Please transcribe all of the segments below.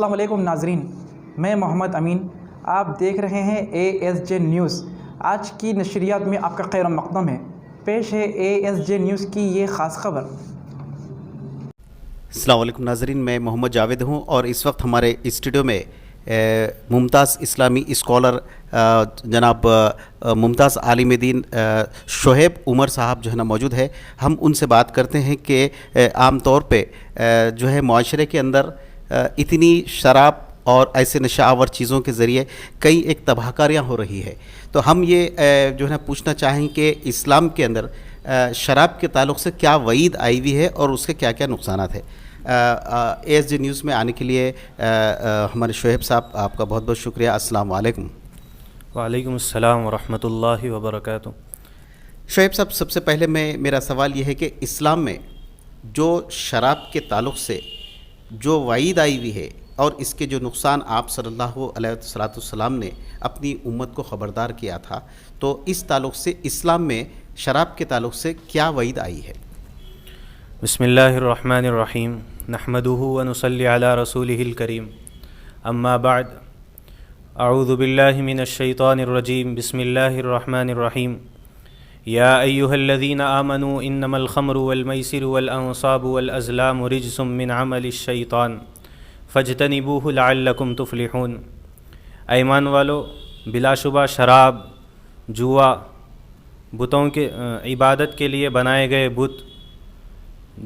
السلام علیکم ناظرین، میں محمد امین، آپ دیکھ رہے ہیں ASJ نیوز۔ آج کی نشریات میں آپ کا خیر مقدم ہے۔ پیش ہے ASJ نیوز کی یہ خاص خبر۔ السلام علیکم ناظرین، میں محمد جاوید ہوں اور اس وقت ہمارے اسٹوڈیو میں ممتاز اسلامی اسکالر جناب ممتاز عالم دین شعیب عمر صاحب جو ہے نا موجود ہے۔ ہم ان سے بات کرتے ہیں کہ عام طور پہ جو ہے معاشرے کے اندر اتنی شراب اور ایسے نشہ آور چیزوں کے ذریعے کئی ایک تباہ کاریاں ہو رہی ہے، تو ہم یہ جو ہے نا پوچھنا چاہیں کہ اسلام کے اندر شراب کے تعلق سے کیا وعید آئی ہوئی ہے اور اس کے کیا کیا نقصانات ہیں۔ ASJ نیوز میں آنے کے لیے ہمارے شعیب صاحب آپ کا بہت بہت شکریہ۔ السلام علیکم۔ وعلیکم السلام ورحمۃ اللہ وبرکاتہ۔ شعیب صاحب، سب سے پہلے میرا سوال یہ ہے کہ اسلام میں جو شراب کے تعلق سے جو وعید آئی ہوئی ہے اور اس کے جو نقصان آپ صلی اللہ علیہ وسلم نے اپنی امت کو خبردار کیا تھا، تو اس تعلق سے اسلام میں شراب کے تعلق سے کیا وعید آئی ہے؟ بسم اللہ الرحمن الرحیم، نحمدہ ونصلی علی رسولہ الکریم، اما بعد، اعوذ باللہ من الشیطان الرجیم، بسم اللہ الرحمن الرحیم، یا ایہا الذین آمنوا انما الخمر والمیسر والانصاب والازلام رجس من عمل الشیطان فاجتنبوہ لعلکم تفلحون۔ ایمان والو، بلا شبہ شراب، جوا، بتوں کے عبادت کے لیے بنائے گئے بت،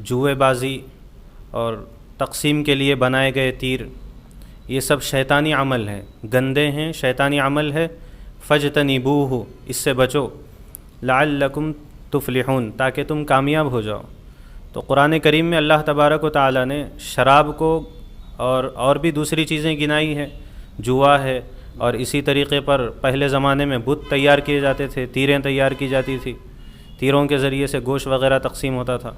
جوئے بازی اور تقسیم کے لیے بنائے گئے تیر، یہ سب شیطانی عمل ہے، گندے ہیں، شیطانی عمل ہے۔ فاجتنبوہ، اس سے بچو، لعلکم تفلحون، تاکہ تم کامیاب ہو جاؤ۔ تو قرآن کریم میں اللہ تبارک و تعالیٰ نے شراب کو اور بھی دوسری چیزیں گنائی ہیں، جوا ہے، اور اسی طریقے پر پہلے زمانے میں بت تیار کیے جاتے تھے، تیریں تیار کی جاتی تھی، تیروں کے ذریعے سے گوشت وغیرہ تقسیم ہوتا تھا۔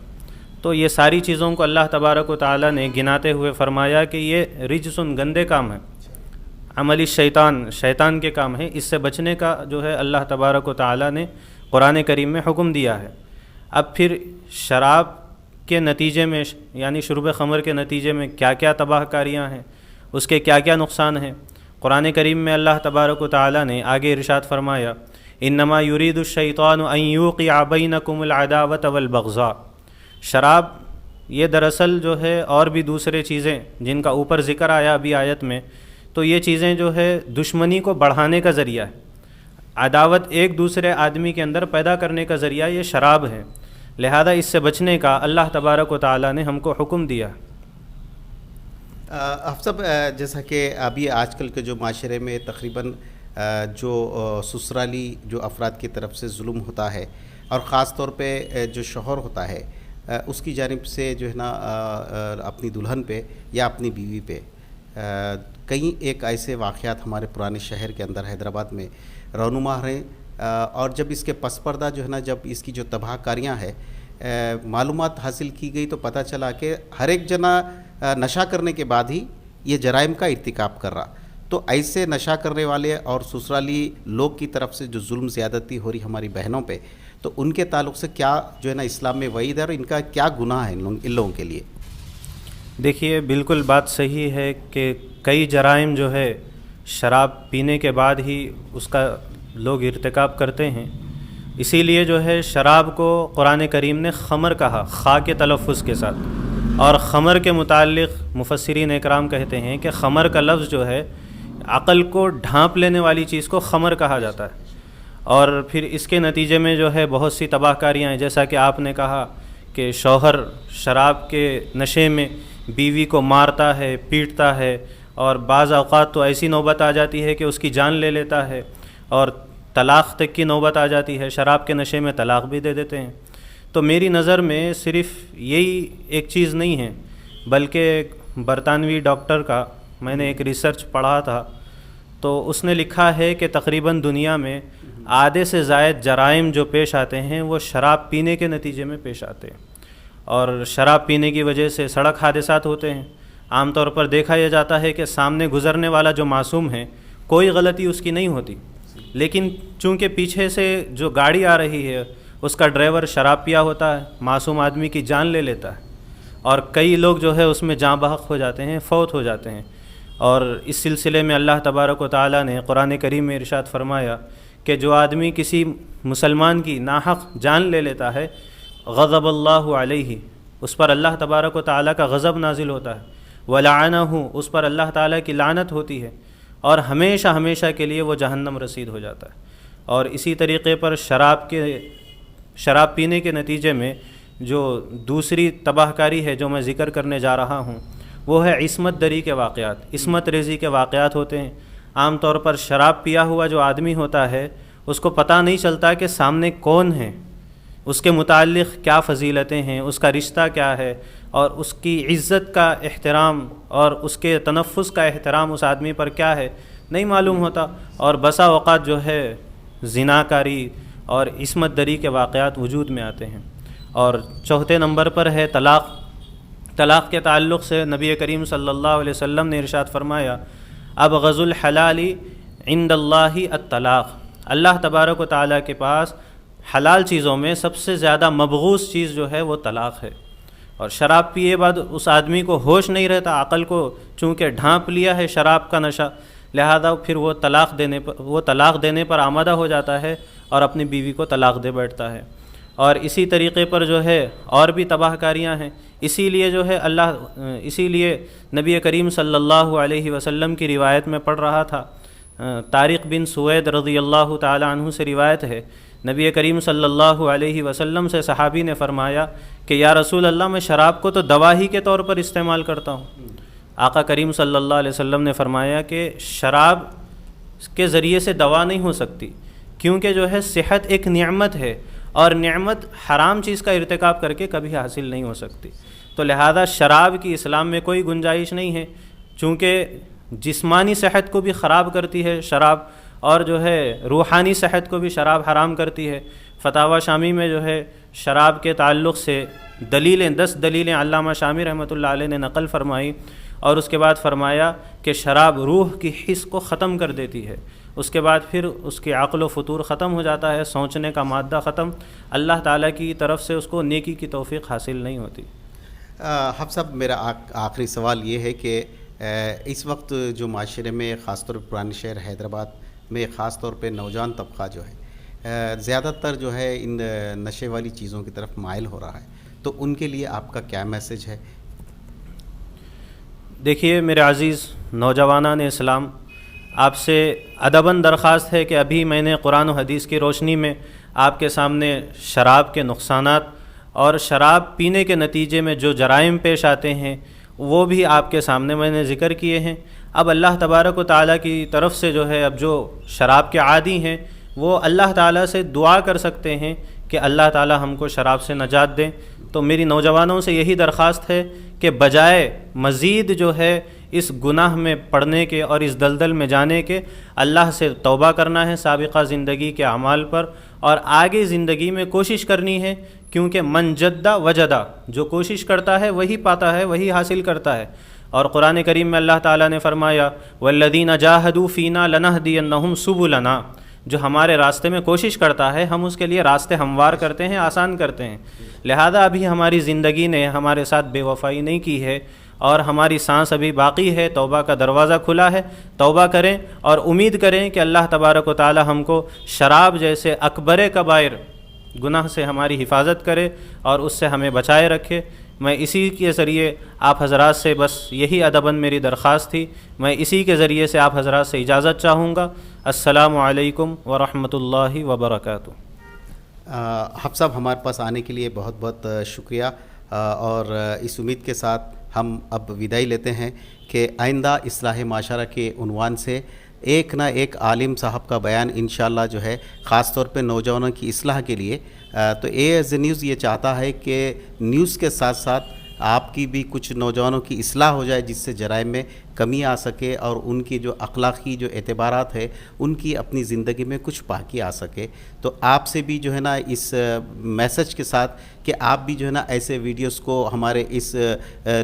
تو یہ ساری چیزوں کو اللہ تبارک و تعالیٰ نے گناتے ہوئے فرمایا کہ یہ رجسن، گندے کام ہیں، عمل الشیطان، شیطان کے کام ہیں، اس سے بچنے کا جو ہے اللہ تبارک و تعالیٰ نے قرآن کریم میں حکم دیا ہے۔ اب پھر شراب کے نتیجے میں، یعنی شرب خمر کے نتیجے میں کیا کیا تباہ کاریاں ہیں، اس کے کیا کیا نقصان ہیں، قرآن کریم میں اللہ تبارک و تعالیٰ نے آگے ارشاد فرمایا، انما یرید الشیطان ان یوقع بینکم العداوۃ والبغضاء۔ شراب یہ دراصل جو ہے اور بھی دوسرے چیزیں جن کا اوپر ذکر آیا ابھی آیت میں، تو یہ چیزیں جو ہے دشمنی کو بڑھانے کا ذریعہ ہے، عداوت ایک دوسرے آدمی کے اندر پیدا کرنے کا ذریعہ یہ شراب ہے، لہذا اس سے بچنے کا اللہ تبارک و تعالیٰ نے ہم کو حکم دیا۔ آپ سب جیسا کہ ابھی آج کل کے جو معاشرے میں تقریباً جو سسرالی جو افراد کی طرف سے ظلم ہوتا ہے، اور خاص طور پہ جو شوہر ہوتا ہے اس کی جانب سے جو ہے نا اپنی دلہن پہ یا اپنی بیوی پہ کئی ایک ایسے واقعات ہمارے پرانے شہر کے اندر حیدرآباد میں رونما ہیں، اور جب اس کے پس پردہ جو ہے نا، جب اس کی جو تباہ کاریاں ہیں معلومات حاصل کی گئی، تو پتہ چلا کہ ہر ایک جنا نشہ کرنے کے بعد ہی یہ جرائم کا ارتکاب کر رہا۔ تو ایسے نشہ کرنے والے اور سسرالی لوگ کی طرف سے جو ظلم زیادتی ہو رہی ہماری بہنوں پہ، تو ان کے تعلق سے کیا جو ہے نا اسلام میں وعید ہے اور ان کا کیا گناہ ہے ان لوگوں کے لیے؟ دیکھیے، بالکل بات صحیح ہے کہ کئی جرائم جو ہے شراب پینے کے بعد ہی اس کا لوگ ارتکاب کرتے ہیں، اسی لیے جو ہے شراب کو قرآن کریم نے خمر کہا، خا کے تلفظ کے ساتھ، اور خمر کے متعلق مفسرین اکرام کہتے ہیں کہ خمر کا لفظ جو ہے عقل کو ڈھانپ لینے والی چیز کو خمر کہا جاتا ہے، اور پھر اس کے نتیجے میں جو ہے بہت سی تباہ کاریاں ہیں، جیسا کہ آپ نے کہا کہ شوہر شراب کے نشے میں بیوی کو مارتا ہے، پیٹتا ہے، اور بعض اوقات تو ایسی نوبت آ جاتی ہے کہ اس کی جان لے لیتا ہے، اور طلاق تک کی نوبت آ جاتی ہے، شراب کے نشے میں طلاق بھی دے دیتے ہیں۔ تو میری نظر میں صرف یہی ایک چیز نہیں ہے، بلکہ ایک برطانوی ڈاکٹر کا میں نے ایک ریسرچ پڑھا تھا، تو اس نے لکھا ہے کہ تقریباً دنیا میں آدھے سے زائد جرائم جو پیش آتے ہیں وہ شراب پینے کے نتیجے میں پیش آتے ہیں، اور شراب پینے کی وجہ سے سڑک حادثات ہوتے ہیں۔ عام طور پر دیکھا یہ جاتا ہے کہ سامنے گزرنے والا جو معصوم ہے کوئی غلطی اس کی نہیں ہوتی، لیکن چونکہ پیچھے سے جو گاڑی آ رہی ہے اس کا ڈرائیور شراب پیا ہوتا ہے، معصوم آدمی کی جان لے لیتا ہے، اور کئی لوگ جو ہے اس میں جاں بحق ہو جاتے ہیں، فوت ہو جاتے ہیں۔ اور اس سلسلے میں اللہ تبارک و تعالیٰ نے قرآن کریم میں ارشاد فرمایا کہ جو آدمی کسی مسلمان کی ناحق جان لے لیتا ہے غضب اللہ علیہ، اس پر اللہ تبارک و تعالیٰ کا غضب نازل ہوتا ہے، ولعنہ، اس پر اللہ تعالیٰ کی لعنت ہوتی ہے، اور ہمیشہ ہمیشہ کے لیے وہ جہنم رسید ہو جاتا ہے۔ اور اسی طریقے پر شراب پینے کے نتیجے میں جو دوسری تباہ کاری ہے جو میں ذکر کرنے جا رہا ہوں وہ ہے عصمت دری کے واقعات، عصمت ریزی کے واقعات ہوتے ہیں۔ عام طور پر شراب پیا ہوا جو آدمی ہوتا ہے اس کو پتہ نہیں چلتا کہ سامنے کون ہے، اس کے متعلق کیا فضیلتیں ہیں، اس کا رشتہ کیا ہے، اور اس کی عزت کا احترام اور اس کے تنفس کا احترام اس آدمی پر کیا ہے، نہیں معلوم ہوتا۔ اور بسا اوقات جو ہے زناکاری اور عصمت دری کے واقعات وجود میں آتے ہیں۔ اور چوتھے نمبر پر ہے طلاق۔ طلاق کے تعلق سے نبی کریم صلی اللہ علیہ وسلم نے ارشاد فرمایا ابغض الحلال عند اللہ الطلاق، اللہ تبارک و تعالیٰ کے پاس حلال چیزوں میں سب سے زیادہ مبغوض چیز جو ہے وہ طلاق ہے۔ اور شراب پیے بعد اس آدمی کو ہوش نہیں رہتا، عقل کو چونکہ ڈھانپ لیا ہے شراب کا نشہ، لہذا پھر وہ طلاق دینے پر آمادہ ہو جاتا ہے اور اپنی بیوی کو طلاق دے بیٹھتا ہے۔ اور اسی طریقے پر جو ہے اور بھی تباہ کاریاں ہیں، اسی لیے نبی کریم صلی اللہ علیہ وسلم کی روایت میں پڑھ رہا تھا، طارق بن سوید رضی اللہ تعالی عنہ سے روایت ہے، نبی کریم صلی اللہ علیہ وسلم سے صحابی نے فرمایا کہ یا رسول اللہ، میں شراب کو تو دوا ہی کے طور پر استعمال کرتا ہوں۔ آقا کریم صلی اللہ علیہ وسلم نے فرمایا کہ شراب کے ذریعے سے دوا نہیں ہو سکتی، کیونکہ جو ہے صحت ایک نعمت ہے، اور نعمت حرام چیز کا ارتکاب کر کے کبھی حاصل نہیں ہو سکتی۔ تو لہذا شراب کی اسلام میں کوئی گنجائش نہیں ہے، چونکہ جسمانی صحت کو بھی خراب کرتی ہے شراب، اور جو ہے روحانی صحت کو بھی شراب حرام کرتی ہے۔ فتاوی شامی میں جو ہے شراب کے تعلق سے 10 دلیلیں علامہ شامی رحمۃ اللہ علیہ نے نقل فرمائی، اور اس کے بعد فرمایا کہ شراب روح کی حس کو ختم کر دیتی ہے، اس کے بعد پھر اس کی عقل و فطور ختم ہو جاتا ہے، سوچنے کا مادہ ختم، اللہ تعالیٰ کی طرف سے اس کو نیکی کی توفیق حاصل نہیں ہوتی۔ حافظ صاحب، میرا آخری سوال یہ ہے کہ اس وقت جو معاشرے میں خاص طور پہ پرانے شہر حیدرآباد میں خاص طور پہ نوجوان طبقہ جو ہے زیادہ تر جو ہے ان نشے والی چیزوں کی طرف مائل ہو رہا ہے، تو ان کے لیے آپ کا کیا میسج ہے؟ دیکھیے میرے عزیز نوجوانان اسلام، آپ سے ادباً درخواست ہے کہ ابھی میں نے قرآن و حدیث کی روشنی میں آپ کے سامنے شراب کے نقصانات اور شراب پینے کے نتیجے میں جو جرائم پیش آتے ہیں وہ بھی آپ کے سامنے میں نے ذکر کیے ہیں۔ اب اللہ تبارک و تعالیٰ کی طرف سے جو ہے اب جو شراب کے عادی ہیں وہ اللہ تعالیٰ سے دعا کر سکتے ہیں کہ اللہ تعالیٰ ہم کو شراب سے نجات دیں۔ تو میری نوجوانوں سے یہی درخواست ہے کہ بجائے مزید جو ہے اس گناہ میں پڑنے کے اور اس دلدل میں جانے کے، اللہ سے توبہ کرنا ہے سابقہ زندگی کے اعمال پر، اور آگے زندگی میں کوشش کرنی ہے، کیونکہ من جدہ وجدہ، جو کوشش کرتا ہے وہی پاتا ہے، وہی حاصل کرتا ہے۔ اور قرآن کریم میں اللہ تعالیٰ نے فرمایا والذین جاہدوا فینا لنہدینہم سبلنا، جو ہمارے راستے میں کوشش کرتا ہے ہم اس کے لیے راستے ہموار کرتے ہیں، آسان کرتے ہیں۔ لہذا ابھی ہماری زندگی نے ہمارے ساتھ بے وفائی نہیں کی ہے اور ہماری سانس ابھی باقی ہے، توبہ کا دروازہ کھلا ہے، توبہ کریں اور امید کریں کہ اللہ تبارک و تعالی ہم کو شراب جیسے اکبر کبائر گناہ سے ہماری حفاظت کرے اور اس سے ہمیں بچائے رکھے۔ میں اسی کے ذریعے آپ حضرات سے بس یہی ادباً میری درخواست تھی، میں اسی کے ذریعے سے آپ حضرات سے اجازت چاہوں گا۔ السلام علیکم ورحمۃ اللہ وبرکاتہ۔ حافظ صاحب، ہمارے پاس آنے کے لیے بہت بہت شکریہ، اور اس امید کے ساتھ ہم اب وداعی لیتے ہیں کہ آئندہ اصلاح معاشرہ کے عنوان سے ایک نہ ایک عالم صاحب کا بیان انشاءاللہ جو ہے خاص طور پہ نوجوانوں کی اصلاح کے لیے، تو AS نیوز یہ چاہتا ہے کہ نیوز کے ساتھ ساتھ آپ کی بھی کچھ نوجوانوں کی اصلاح ہو جائے، جس سے جرائم میں کمی آ سکے اور ان کی جو اخلاقی جو اعتبارات ہے ان کی اپنی زندگی میں کچھ پاکی آ سکے۔ تو آپ سے بھی جو ہے نا اس میسج کے ساتھ کہ آپ بھی جو ہے نا ایسے ویڈیوز کو، ہمارے اس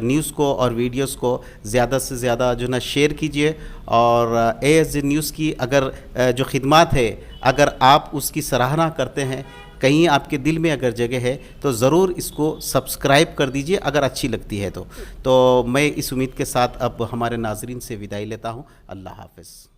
نیوز کو اور ویڈیوز کو زیادہ سے زیادہ جو ہے نا شیئر کیجئے، اور AS نیوز کی اگر جو خدمات ہے اگر آپ اس کی سراہنا کرتے ہیں کہیں آپ کے دل میں اگر جگہ ہے تو ضرور اس کو سبسکرائب کر دیجئے اگر اچھی لگتی ہے تو میں اس امید کے ساتھ اب ہمارے ناظرین سے وداع لیتا ہوں. اللہ حافظ.